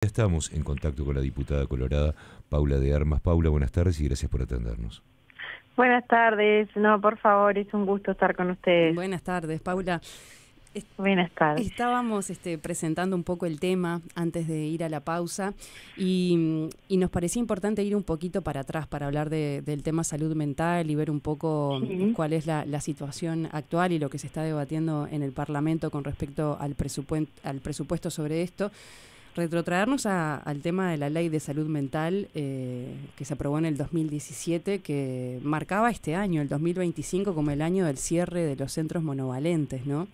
Ya estamos en contacto con la diputada colorada Paula de Armas. Paula, buenas tardes y gracias por atendernos. Buenas tardes, no, por favor, es un gusto estar con ustedes. Buenas tardes, Paula. Buenas tardes. Estábamos presentando un poco el tema antes de ir a la pausa y nos parecía importante ir un poquito para atrás para hablar del tema salud mental y ver un poco Sí. cuál es la situación actual y lo que se está debatiendo en el Parlamento con respecto al presupuesto sobre esto. Retrotraernos al tema de la ley de salud mental que se aprobó en el 2017, que marcaba este año, el 2025, como el año del cierre de los centros monovalentes, ¿no?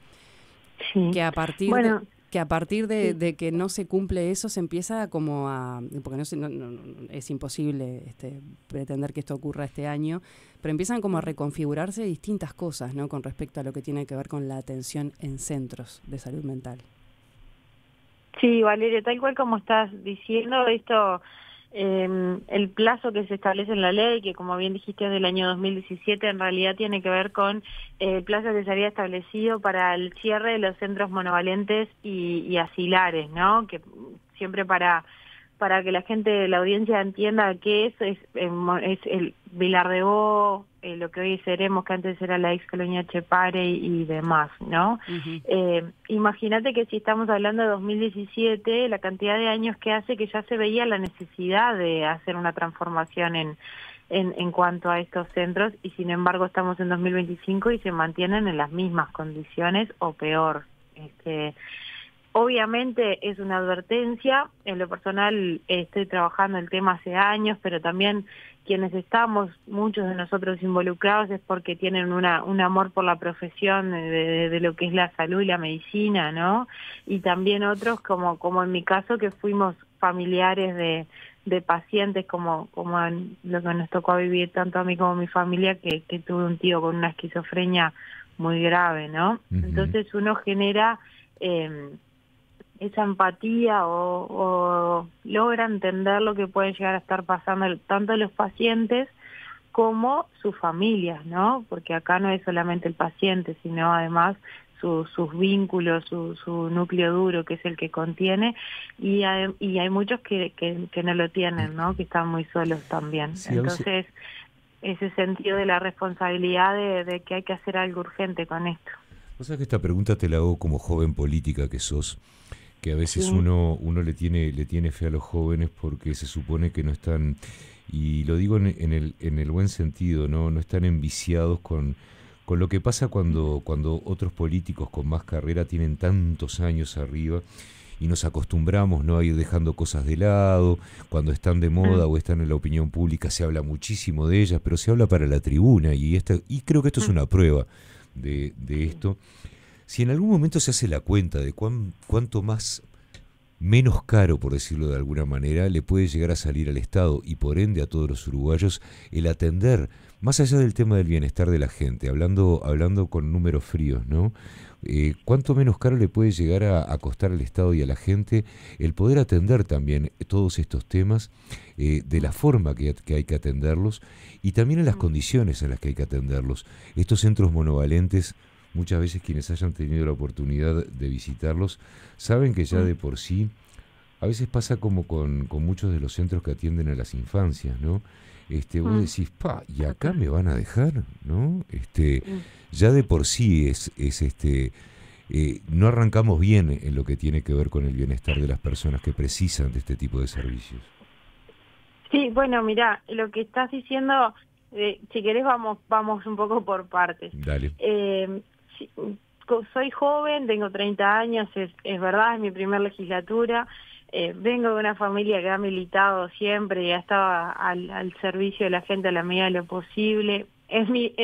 Sí. Que a partir Bueno, de que no se cumple eso, se empieza como a... Porque es imposible pretender que esto ocurra este año, pero empiezan como a reconfigurarse distintas cosas, ¿no? Con respecto a lo que tiene que ver con la atención en centros de salud mental. sí, Valeria, tal cual como estás diciendo, esto, el plazo que se establece en la ley, que como bien dijiste es del año 2017, en realidad tiene que ver con el plazo que se había establecido para el cierre de los centros monovalentes y asilares, ¿no? Que siempre para que la gente de la audiencia entienda qué es el Vilar de Bo, lo que hoy seremos, que antes era la ex colonia Chepare y demás, ¿no? Uh-huh. Imagínate que si estamos hablando de 2017, la cantidad de años que hace que ya se veía la necesidad de hacer una transformación en cuanto a estos centros, y sin embargo estamos en 2025 y se mantienen en las mismas condiciones o peor. Obviamente es una advertencia, en lo personal estoy trabajando el tema hace años, pero también quienes estamos, muchos de nosotros involucrados, es porque tienen un amor por la profesión de lo que es la salud y la medicina, ¿no? Y también otros, como en mi caso, que fuimos familiares de pacientes, como lo que nos tocó vivir tanto a mí como a mi familia, que tuve un tío con una esquizofrenia muy grave, ¿no? Uh-huh. Entonces uno genera... esa empatía o logra entender lo que pueden llegar a estar pasando tanto los pacientes como sus familias, ¿no? Porque acá no es solamente el paciente, sino además sus vínculos, su núcleo duro, que es el que contiene, y hay muchos que no lo tienen, ¿no? Que están muy solos también. Sí, Entonces, ese sentido de la responsabilidad de que hay que hacer algo urgente con esto. O sea que esta pregunta te la hago como joven política que sos, que a veces Sí. uno le tiene fe a los jóvenes porque se supone que no están, y lo digo en el buen sentido, no están enviciados con lo que pasa cuando otros políticos con más carrera tienen tantos años arriba y nos acostumbramos, ¿no?, a ir dejando cosas de lado. Cuando están de moda o están en la opinión pública se habla muchísimo de ellas, pero se habla para la tribuna, y creo que esto es una prueba de esto. Si en algún momento se hace la cuenta de cuánto menos caro, por decirlo de alguna manera, le puede llegar a salir al Estado y por ende a todos los uruguayos el atender, más allá del tema del bienestar de la gente, hablando con números fríos, ¿no? ¿Cuánto menos caro le puede llegar a costar al Estado y a la gente el poder atender también todos estos temas de la forma que hay que atenderlos y también en las condiciones en las que hay que atenderlos? Estos centros monovalentes, muchas veces quienes hayan tenido la oportunidad de visitarlos saben que ya de por sí, a veces pasa como con muchos de los centros que atienden a las infancias, ¿no? Vos decís, ¿y acá me van a dejar? ¿No? Ya de por sí no arrancamos bien en lo que tiene que ver con el bienestar de las personas que precisan de este tipo de servicios. Sí, bueno, mira, lo que estás diciendo, si querés vamos un poco por partes. Dale. Soy joven, tengo 30 años, es verdad, es mi primer legislatura, vengo de una familia que ha militado siempre y ha estado al servicio de la gente a la medida de lo posible. En mi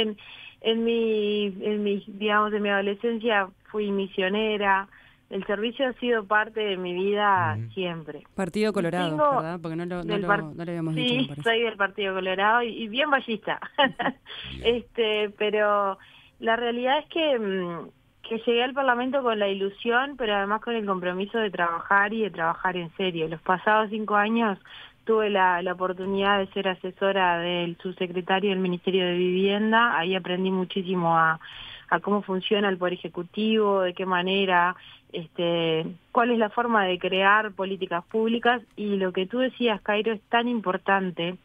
adolescencia fui misionera. El servicio ha sido parte de mi vida siempre. Partido Colorado, ¿verdad? Porque no lo habíamos dicho, me Sí, parece. soy del Partido Colorado y bien ballista. Bien. Pero la realidad es que llegué al Parlamento con la ilusión, pero además con el compromiso de trabajar y de trabajar en serio. Los pasados 5 años tuve la oportunidad de ser asesora del subsecretario del Ministerio de Vivienda. Ahí aprendí muchísimo a a cómo funciona el Poder Ejecutivo, de qué manera, cuál es la forma de crear políticas públicas, y lo que tú decías, Cairo, es tan importante,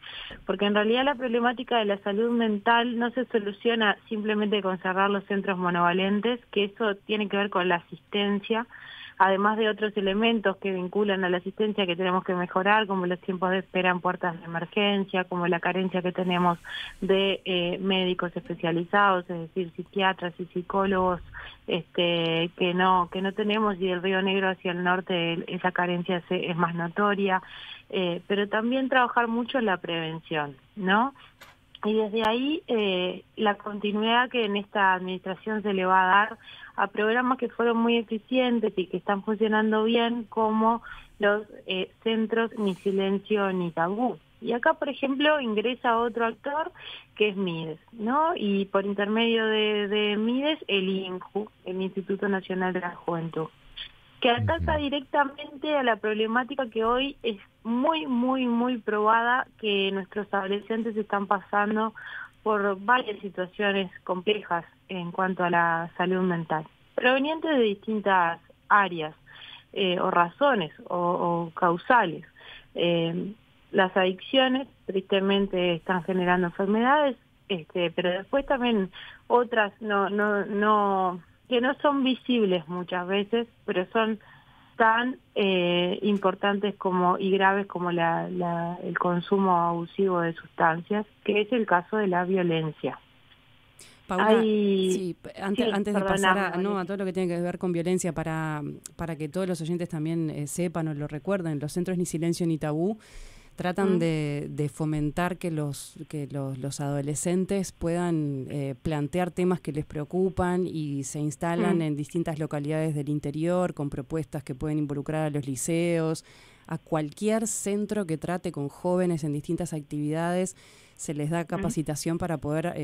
porque en realidad la problemática de la salud mental no se soluciona simplemente con cerrar los centros monovalentes, que eso tiene que ver con la asistencia, además de otros elementos que vinculan a la asistencia que tenemos que mejorar, como los tiempos de espera en puertas de emergencia, como la carencia que tenemos de médicos especializados, es decir, psiquiatras y psicólogos, que no tenemos, y del Río Negro hacia el norte esa carencia es más notoria, pero también trabajar mucho en la prevención, ¿no? Y desde ahí la continuidad que en esta administración se le va a dar a programas que fueron muy eficientes y que están funcionando bien, como los centros Ni Silencio Ni Tabú. Y acá, por ejemplo, ingresa otro actor que es Mides, ¿no? Y por intermedio de Mides, el INJU, el Instituto Nacional de la Juventud, que ataca directamente a la problemática que hoy es muy probada, que nuestros adolescentes están pasando por varias situaciones complejas en cuanto a la salud mental, provenientes de distintas áreas o razones o causales. Las adicciones tristemente están generando enfermedades, pero después también otras que no son visibles muchas veces, pero son tan importantes y graves como el consumo abusivo de sustancias, que es el caso de la violencia. Paula, antes de pasar a todo lo que tiene que ver con violencia, para que todos los oyentes también sepan o lo recuerden, los centros Ni Silencio Ni Tabú tratan de fomentar que los adolescentes puedan plantear temas que les preocupan, y se instalan en distintas localidades del interior con propuestas que pueden involucrar a los liceos, a cualquier centro que trate con jóvenes en distintas actividades. Se les da capacitación para poder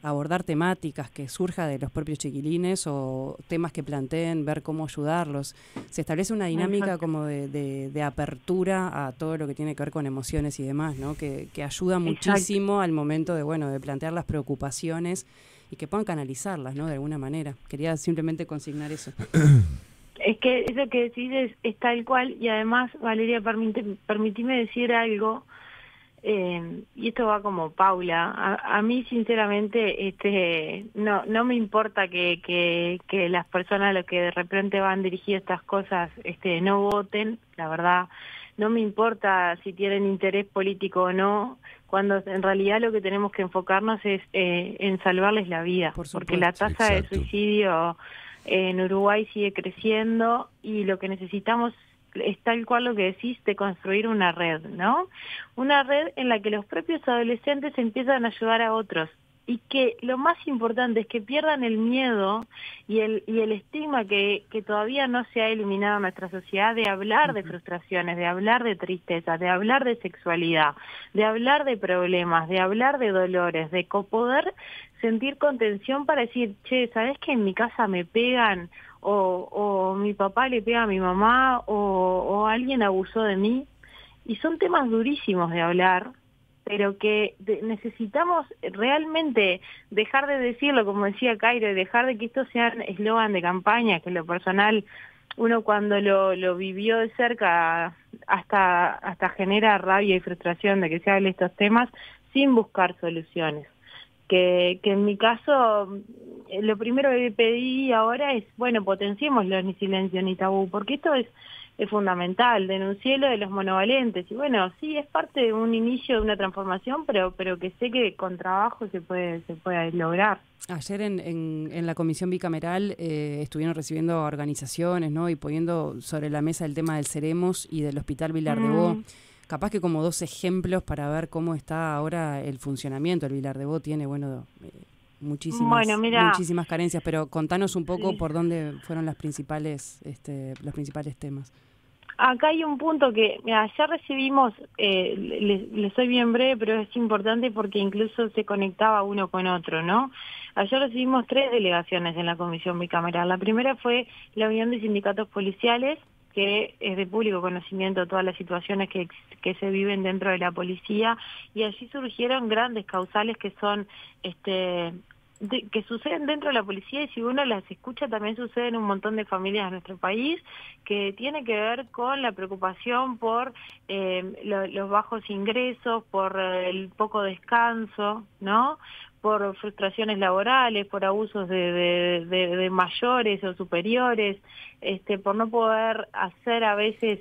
abordar temáticas que surja de los propios chiquilines o temas que planteen, ver cómo ayudarlos. Se establece una dinámica como de apertura a todo lo que tiene que ver con emociones y demás, ¿no? Que ayuda muchísimo al momento de plantear las preocupaciones y que puedan canalizarlas, ¿no? De alguna manera. Quería simplemente consignar eso. Es que eso que decís es tal cual, y además, Valeria, permitime decir algo. Y esto va como Paula. A mí sinceramente no me importa que las personas a las que de repente van dirigidas estas cosas no voten, la verdad. No me importa si tienen interés político o no, cuando en realidad lo que tenemos que enfocarnos es en salvarles la vida, porque la tasa de suicidio en Uruguay sigue creciendo, y lo que necesitamos es tal cual lo que decís, de construir una red, ¿no? Una red en la que los propios adolescentes empiezan a ayudar a otros, y que lo más importante es que pierdan el miedo y el estigma que todavía no se ha eliminado en nuestra sociedad, de hablar de frustraciones, de hablar de tristeza, de hablar de sexualidad, de hablar de problemas, de hablar de dolores, de poder sentir contención para decir, che, ¿sabés que en mi casa me pegan? O mi papá le pega a mi mamá, o alguien abusó de mí. Y son temas durísimos de hablar, pero que necesitamos realmente dejar de decirlo, como decía Cairo, y dejar de que esto sean eslogan de campaña, que en lo personal uno cuando lo vivió de cerca hasta genera rabia y frustración de que se hable de estos temas sin buscar soluciones. Que en mi caso, lo primero que pedí ahora es, potenciemos los Ni Silencio Ni Tabú, porque esto es fundamental. Denuncié lo de los monovalentes, y sí, es parte de un inicio de una transformación, pero que sé que con trabajo se puede lograr. Ayer en la comisión bicameral estuvieron recibiendo organizaciones, ¿no? Y poniendo sobre la mesa el tema del Ceremos y del Hospital Vilar de Bo. Capaz que como 2 ejemplos para ver cómo está ahora el funcionamiento. El Vilar de Bo tiene, muchísimas carencias, pero contanos un poco por dónde fueron los principales temas. Acá hay un punto que, ya recibimos, les soy bien breve, pero es importante porque incluso se conectaba uno con otro, ¿no? Ayer recibimos 3 delegaciones en la comisión bicameral. La primera fue la Unión de Sindicatos Policiales, que es de público conocimiento todas las situaciones que se viven dentro de la policía, y allí surgieron grandes causales que son que suceden dentro de la policía, y si uno las escucha también sucede en un montón de familias de nuestro país, que tiene que ver con la preocupación por los bajos ingresos, por el poco descanso, ¿no? Por frustraciones laborales, por abusos de mayores o superiores, por no poder hacer a veces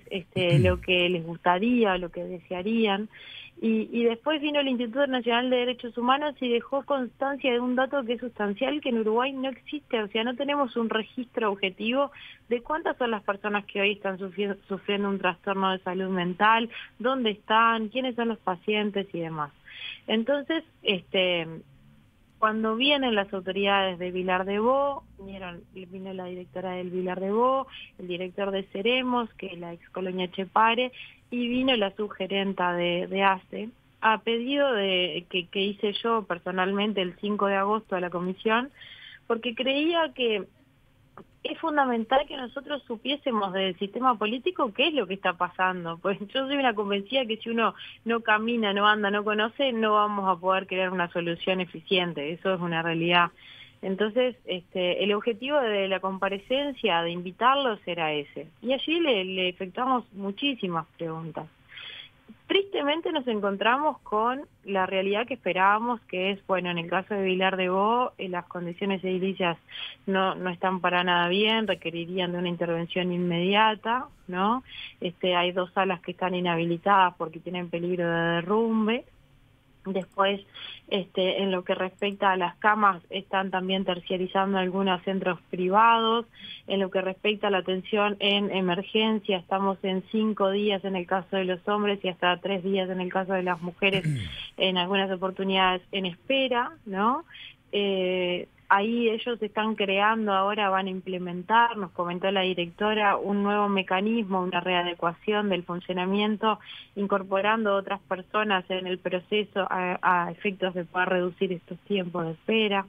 lo que les gustaría, lo que desearían. Y después vino el Instituto Nacional de Derechos Humanos y dejó constancia de un dato que es sustancial, que en Uruguay no existe, o sea, no tenemos un registro objetivo de cuántas son las personas que hoy están sufriendo un trastorno de salud mental, dónde están, quiénes son los pacientes y demás. Entonces, cuando vienen las autoridades de Vilar de Bo, vino la directora del Vilar de Bo, el director de Ceremos, que es la ex colonia Etxepare, y vino la subgerenta de ACE, a pedido que hice yo personalmente el 5 de agosto a la comisión, porque creía que es fundamental que nosotros supiésemos del sistema político qué es lo que está pasando. Pues yo soy una convencida que si uno no camina, no anda, no conoce, no vamos a poder crear una solución eficiente. Eso es una realidad. Entonces, el objetivo de la comparecencia, de invitarlos, era ese. Y allí le efectuamos muchísimas preguntas. Tristemente nos encontramos con la realidad que esperábamos, que es, bueno, en el caso de Vilar de Bo, las condiciones edilicias no están para nada bien, requerirían de una intervención inmediata, ¿no? Hay 2 salas que están inhabilitadas porque tienen peligro de derrumbe. Después, en lo que respecta a las camas, están también terciarizando algunos centros privados. En lo que respecta a la atención en emergencia, estamos en 5 días en el caso de los hombres y hasta 3 días en el caso de las mujeres, en algunas oportunidades en espera, ¿no? Ahí ellos están creando, ahora van a implementar, nos comentó la directora, un nuevo mecanismo, una readecuación del funcionamiento, incorporando otras personas en el proceso a efectos de poder reducir estos tiempos de espera.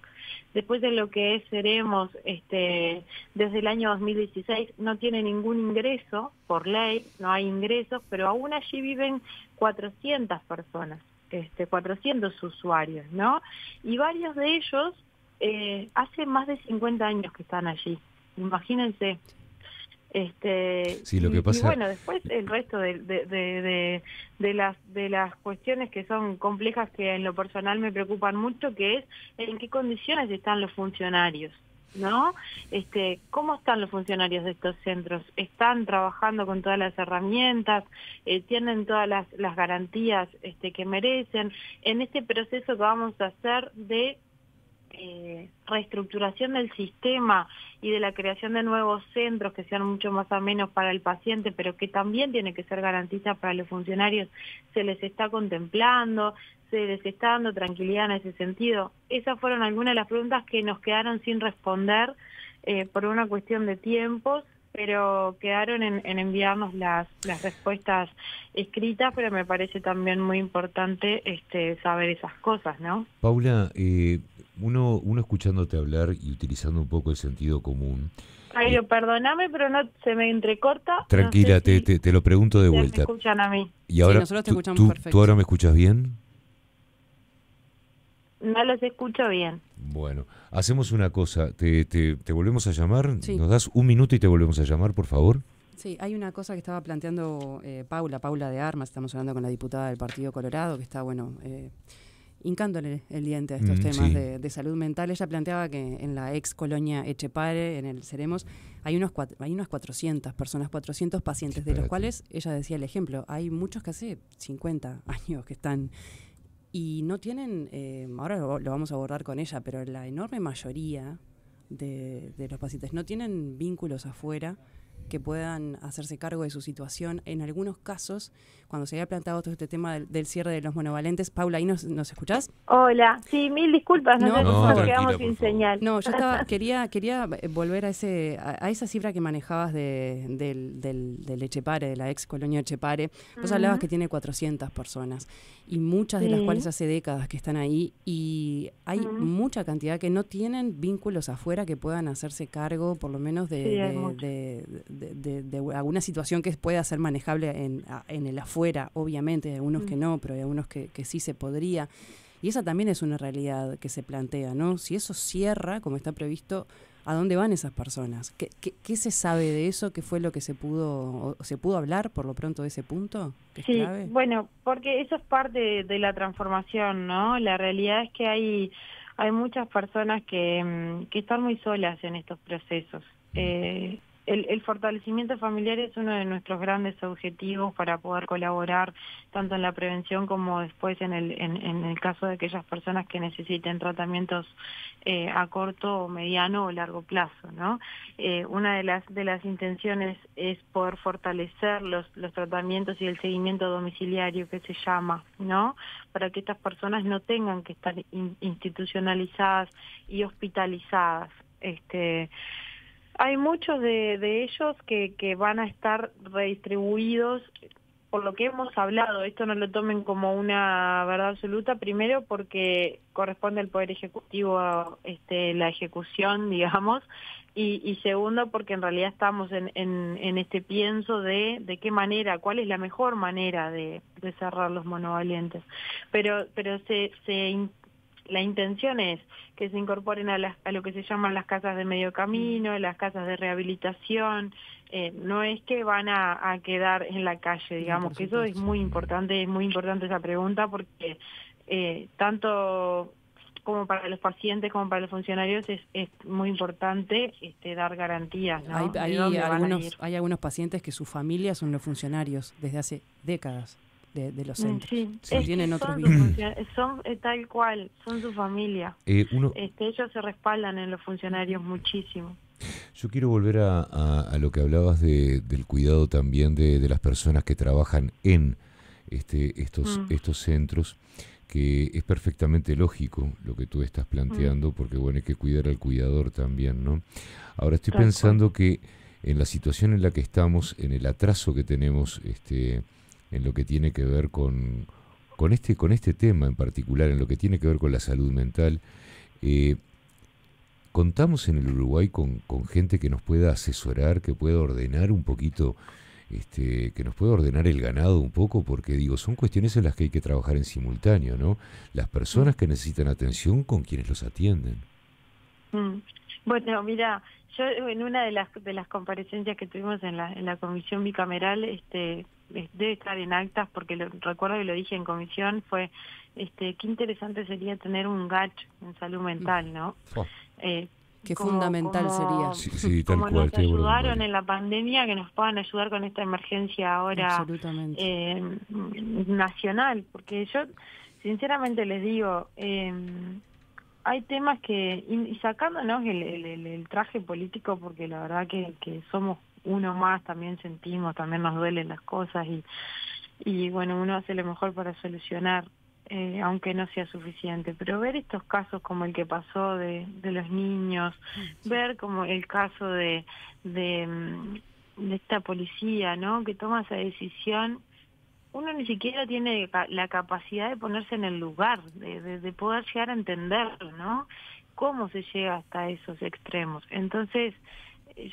Después de lo que es Ceremos, desde el año 2016 no tiene ningún ingreso, por ley, no hay ingresos, pero aún allí viven 400 personas, 400 usuarios, ¿no? Y varios de ellos hace más de 50 años que están allí, imagínense. Sí, lo que pasa... y bueno, después el resto de las cuestiones que son complejas, que en lo personal me preocupan mucho, que es en qué condiciones están los funcionarios, ¿no? ¿Cómo están los funcionarios de estos centros? ¿Están trabajando con todas las herramientas? ¿Tienen todas las garantías que merecen? En este proceso que vamos a hacer de reestructuración del sistema y de la creación de nuevos centros que sean mucho más amenos para el paciente, pero que también tienen que ser garantistas para los funcionarios, se les está contemplando, se les está dando tranquilidad en ese sentido. Esas fueron algunas de las preguntas que nos quedaron sin responder por una cuestión de tiempos, pero quedaron en enviarnos las respuestas escritas, pero me parece también muy importante saber esas cosas, ¿no? Paula, uno escuchándote hablar y utilizando un poco el sentido común... Jairo, perdóname, pero no se me entrecorta. Tranquila, no sé si te lo pregunto de vuelta. me escuchan a mí. Y ahora, sí, nosotros te escuchamos perfecto. ¿Tú ahora me escuchas bien? No los escucho bien. Bueno, hacemos una cosa, te volvemos a llamar, Sí. Nos das un minuto y te volvemos a llamar, por favor. Sí, hay una cosa que estaba planteando Paula de Armas, estamos hablando con la diputada del Partido Colorado, que está, hincándole el diente a estos temas sí. de salud mental. Ella planteaba que en la ex colonia Etxepare, en el Ceremos, hay unas 400 personas, 400 pacientes, de los cuales, ella decía el ejemplo, hay muchos que hace 50 años que están... Y no tienen, ahora lo vamos a abordar con ella, pero la enorme mayoría de los pacientes no tienen vínculos afuera que puedan hacerse cargo de su situación. En algunos casos, cuando se había planteado todo este tema del cierre de los monovalentes, Paula, ¿ahí nos escuchás? Hola, sí, mil disculpas, no sé si nos quedamos sin señal. No, yo quería volver a esa cifra que manejabas del Etxepare, de la ex colonia Etxepare. Vos hablabas que tiene 400 personas y muchas de las cuales hace décadas que están ahí, y hay mucha cantidad que no tienen vínculos afuera que puedan hacerse cargo por lo menos de alguna situación que pueda ser manejable en el afuera. Obviamente hay algunos que no, pero hay algunos que sí se podría. Y esa también es una realidad que se plantea, ¿no? Si eso cierra, como está previsto, ¿a dónde van esas personas? ¿Qué se sabe de eso? ¿Qué fue lo que se pudo hablar por lo pronto de ese punto? ¿Que es Sí, clave? bueno, porque eso es parte de la transformación, ¿no? La realidad es que hay muchas personas que están muy solas en estos procesos. El fortalecimiento familiar es uno de nuestros grandes objetivos para poder colaborar tanto en la prevención como después en el caso de aquellas personas que necesiten tratamientos a corto, mediano o largo plazo, ¿no? Una de las intenciones es poder fortalecer los tratamientos y el seguimiento domiciliario que se llama, ¿no? Para que estas personas no tengan que estar institucionalizadas y hospitalizadas. Hay muchos de ellos que van a estar redistribuidos, por lo que hemos hablado. Esto no lo tomen como una verdad absoluta, primero porque corresponde al Poder Ejecutivo la ejecución, digamos, y segundo porque en realidad estamos en este pienso de qué manera, cuál es la mejor manera de cerrar los monovalentes. Pero la intención es que se incorporen a lo que se llaman las casas de medio camino, las casas de rehabilitación. No es que van a quedar en la calle, digamos, que eso es muy importante esa pregunta, porque tanto como para los pacientes como para los funcionarios es muy importante dar garantías, ¿no? Hay algunos pacientes que sus familias son los funcionarios desde hace décadas de los centros. Sí, tienen otros son tal cual, son su familia. Ellos se respaldan en los funcionarios muchísimo. Yo quiero volver a lo que hablabas del cuidado también de las personas que trabajan en estos centros, que es perfectamente lógico lo que tú estás planteando, porque bueno, hay que cuidar al cuidador también, ¿no? Ahora estoy pensando que en la situación en la que estamos, en el atraso que tenemos, en lo que tiene que ver con este tema en particular, en lo que tiene que ver con la salud mental, contamos en el Uruguay con gente que nos pueda asesorar, que pueda ordenar un poquito, que nos pueda ordenar el ganado un poco, porque digo, son cuestiones en las que hay que trabajar en simultáneo, ¿no? Las personas que necesitan atención con quienes los atienden. Bueno, mira, yo en una de las comparecencias que tuvimos en la comisión bicameral, debe estar en actas, porque recuerdo que lo dije en comisión, fue qué interesante sería tener un GACH en salud mental, ¿no? Qué fundamental sería. Sí, tal como cual, nos ayudaron en la pandemia, que nos puedan ayudar con esta emergencia ahora nacional, porque yo sinceramente les digo, hay temas y sacándonos el traje político, porque la verdad que somos uno más, también sentimos, también nos duelen las cosas y bueno, uno hace lo mejor para solucionar, aunque no sea suficiente, pero ver estos casos como el que pasó de los niños, ver como el caso de esta policía, ¿no?, que toma esa decisión, uno ni siquiera tiene la capacidad de ponerse en el lugar, de poder llegar a entenderlo, ¿no? Cómo se llega hasta esos extremos. Entonces,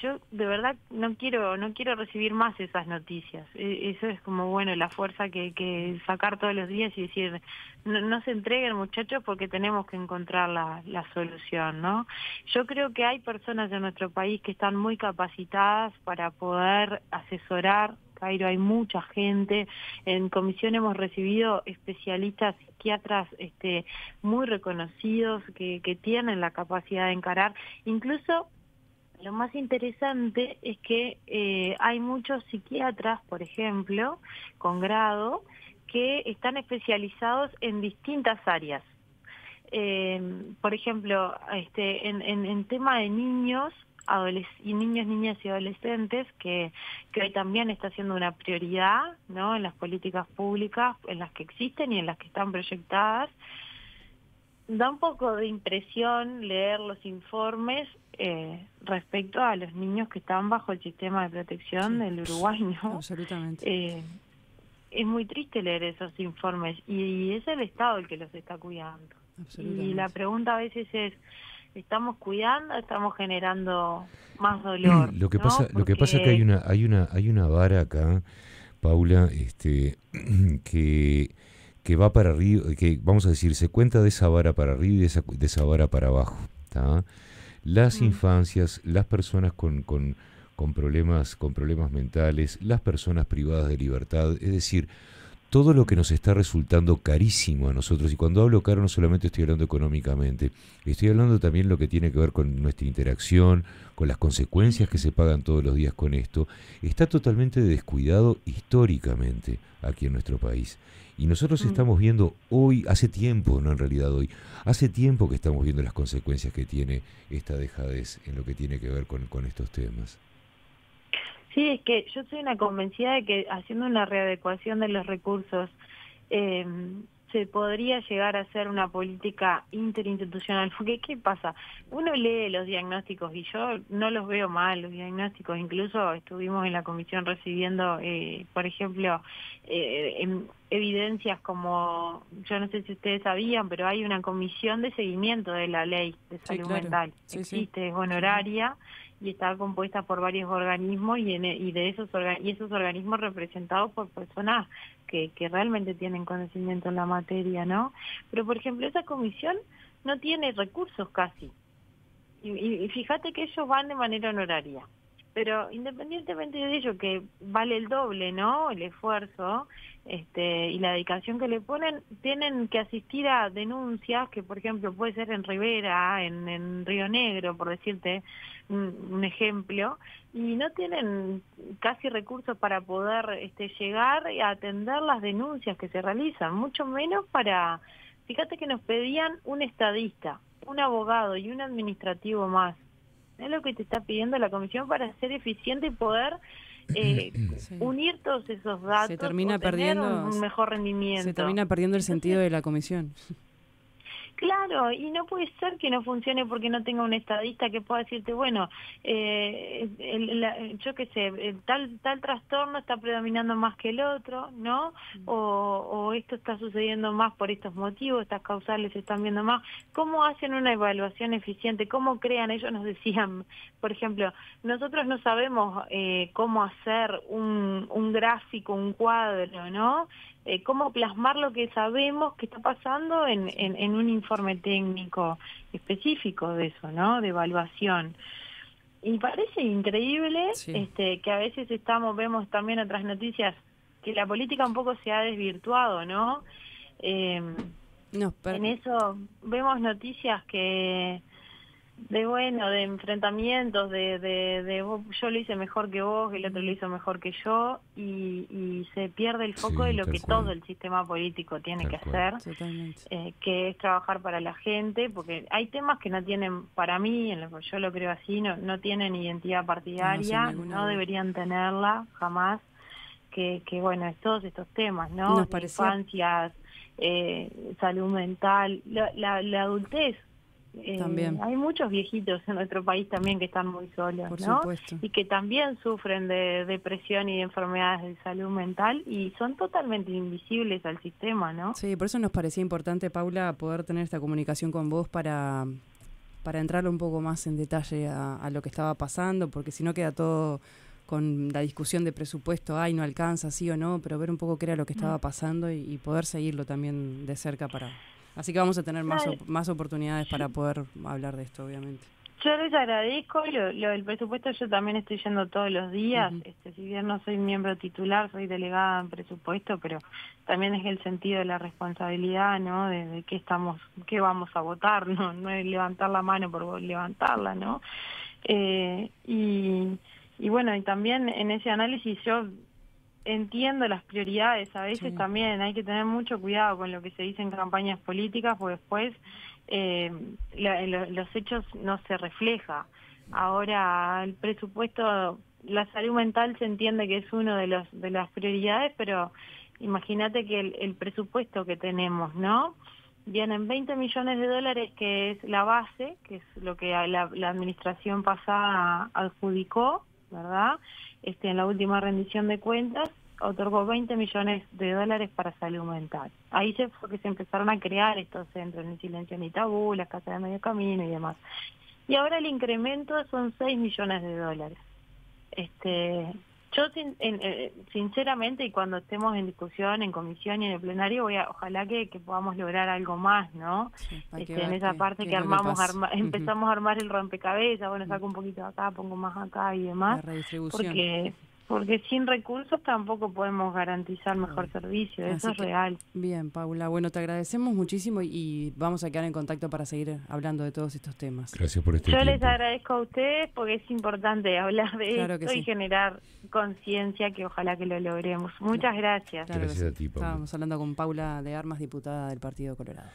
yo de verdad no quiero recibir más esas noticias. Eso es como, bueno, la fuerza que sacar todos los días y decir, no se entreguen, muchachos, porque tenemos que encontrar la solución, ¿no? Yo creo que hay personas en nuestro país que están muy capacitadas para poder asesorar. Cairo, hay mucha gente. En comisión hemos recibido especialistas, psiquiatras muy reconocidos que tienen la capacidad de encarar. Incluso lo más interesante es que hay muchos psiquiatras, por ejemplo, con grado, que están especializados en distintas áreas. Por ejemplo, en tema de niños, niñas y adolescentes, que hoy también está siendo una prioridad, ¿no?, en las políticas públicas, en las que existen y en las que están proyectadas. Da un poco de impresión leer los informes respecto a los niños que están bajo el sistema de protección del Uruguay, ¿no? Absolutamente. Es muy triste leer esos informes y es el Estado el que los está cuidando. Y la pregunta a veces es, ¿estamos cuidando o estamos generando más dolor? Lo que ¿no? pasa es que hay una vara acá, Paula, que que va para arriba, que vamos a decir, se cuenta de esa vara para arriba y de esa vara para abajo. ¿Tá? Las infancias, las personas con problemas mentales, las personas privadas de libertad, es decir, todo lo que nos está resultando carísimo a nosotros, y cuando hablo caro no solamente estoy hablando económicamente, estoy hablando también lo que tiene que ver con nuestra interacción, con las consecuencias que se pagan todos los días con esto, está totalmente descuidado históricamente aquí en nuestro país. Y nosotros estamos viendo hoy, hace tiempo, no en realidad hoy, hace tiempo que estamos viendo las consecuencias que tiene esta dejadez en lo que tiene que ver con estos temas. Sí, es que yo soy una convencida de que haciendo una readecuación de los recursos se podría llegar a hacer una política interinstitucional. Porque, ¿qué pasa? Uno lee los diagnósticos y yo no los veo mal, los diagnósticos. Incluso estuvimos en la comisión recibiendo, por ejemplo, evidencias como, yo no sé si ustedes sabían, pero hay una comisión de seguimiento de la ley de salud mental. Sí, existe, es honoraria. Y está compuesta por varios organismos y esos organismos representados por personas que realmente tienen conocimiento en la materia, ¿no? Pero, por ejemplo, esa comisión no tiene recursos casi. Y fíjate que ellos van de manera honoraria. Pero independientemente de ello, que vale el doble, ¿no?, el esfuerzo y la dedicación que le ponen, tienen que asistir a denuncias que, por ejemplo, puede ser en Rivera, en Río Negro, por decirte un ejemplo, y no tienen casi recursos para poder llegar a atender las denuncias que se realizan, mucho menos para... Fíjate que nos pedían un estadista, un abogado y un administrativo más. Es lo que te está pidiendo la comisión para ser eficiente y poder unir todos esos datos, se termina tener un mejor rendimiento. Se termina perdiendo el sentido de la comisión. Claro, y no puede ser que no funcione porque no tenga un estadista que pueda decirte, bueno, yo qué sé, tal trastorno está predominando más que el otro, ¿no? O esto está sucediendo más por estos motivos, estas causales se están viendo más. ¿Cómo hacen una evaluación eficiente? ¿Cómo crean? Ellos nos decían, por ejemplo, nosotros no sabemos cómo hacer un gráfico, un cuadro, ¿no? Cómo plasmar lo que sabemos que está pasando en un informe técnico específico de eso, ¿no? De evaluación. Y parece increíble que a veces vemos también otras noticias que la política un poco se ha desvirtuado, ¿no? En eso vemos noticias de enfrentamientos, yo lo hice mejor que vos, el otro lo hizo mejor que yo, y se pierde el foco de lo que todo el sistema político tiene que hacer, que es trabajar para la gente, porque hay temas que no tienen, para mí, yo lo creo así, no tienen identidad partidaria, no deberían tenerla jamás, que bueno, es todos estos temas, ¿no? Infancias, salud mental, la adultez. Hay muchos viejitos en nuestro país también que están muy solos, ¿no? Supuesto. Y que también sufren de depresión y de enfermedades de salud mental y son totalmente invisibles al sistema, ¿no? Sí, por eso nos parecía importante, Paula, poder tener esta comunicación con vos para entrar un poco más en detalle a lo que estaba pasando, porque si no queda todo con la discusión de presupuesto, no alcanza, sí o no, pero ver un poco qué era lo que estaba pasando y poder seguirlo también de cerca para... Así que vamos a tener más oportunidades para poder hablar de esto, obviamente. Yo les agradezco, lo del presupuesto yo también estoy yendo todos los días, si bien no soy miembro titular, soy delegada en presupuesto, pero también es el sentido de la responsabilidad, ¿no? De qué vamos a votar, no es levantar la mano por levantarla, ¿no? Y bueno, y también en ese análisis yo entiendo las prioridades, a veces también hay que tener mucho cuidado con lo que se dice en campañas políticas, porque después los hechos no se refleja. Ahora el presupuesto, la salud mental se entiende que es uno de las prioridades, pero imagínate que el presupuesto que tenemos, ¿no? Vienen 20 millones de dólares, que es la base, que es lo que la administración pasada adjudicó, ¿verdad? En la última rendición de cuentas, otorgó 20 millones de dólares para salud mental. Ahí fue que se empezaron a crear estos centros, Ni Silencio Ni Tabú, las casas de medio camino y demás. Y ahora el incremento son 6 millones de dólares. Yo sinceramente, y cuando estemos en discusión, en comisión y en el plenario, ojalá que podamos lograr algo más, ¿no? Sí, En esa parte que armamos, empezamos a armar el rompecabezas, bueno, saco un poquito de acá, pongo más acá y demás, la redistribución. porque sin recursos tampoco podemos garantizar mejor servicio, eso es real. Bien, Paula, bueno, te agradecemos muchísimo y vamos a quedar en contacto para seguir hablando de todos estos temas. Gracias por este tiempo. Yo tiempo. les agradezco a ustedes porque es importante hablar de esto y generar conciencia, que ojalá que lo logremos. Muchas gracias. Gracias a ti, Paula. Estábamos hablando con Paula de Armas, diputada del Partido Colorado.